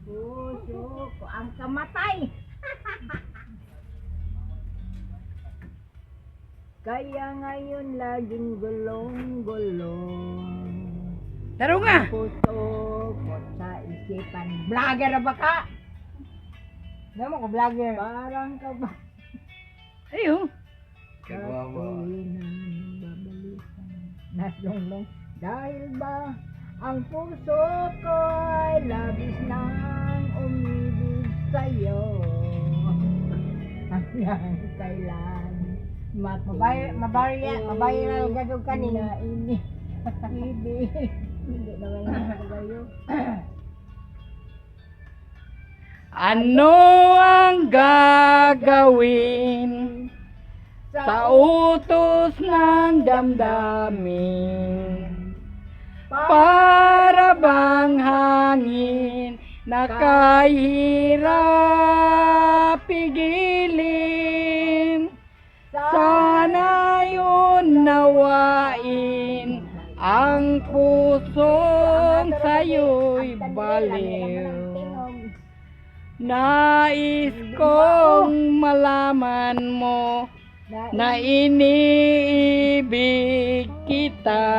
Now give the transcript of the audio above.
Puso ko ang kamatay. Kaya ngayon laging gulong-gulong. Taro nga. Puso ko sa isipan. Vlogger na ba ka? Naman ko vlogger. Parang ka ba? Ayo. Katuwinan babalikan. Naslonglong. Dahil ba ang puso ko ay labis nang umibig sa'yo. Hanggang kailan mabayaral gadog kanina ini. Ibig. Hindi naman nakabayo. Ano ang gagawin sa utos ng damdamin? Para bang hangin na kahirap pigilin? Sana yun nawain ang pusong sa'yo'y baliw. Nais kong malaman mo na iniibig kita.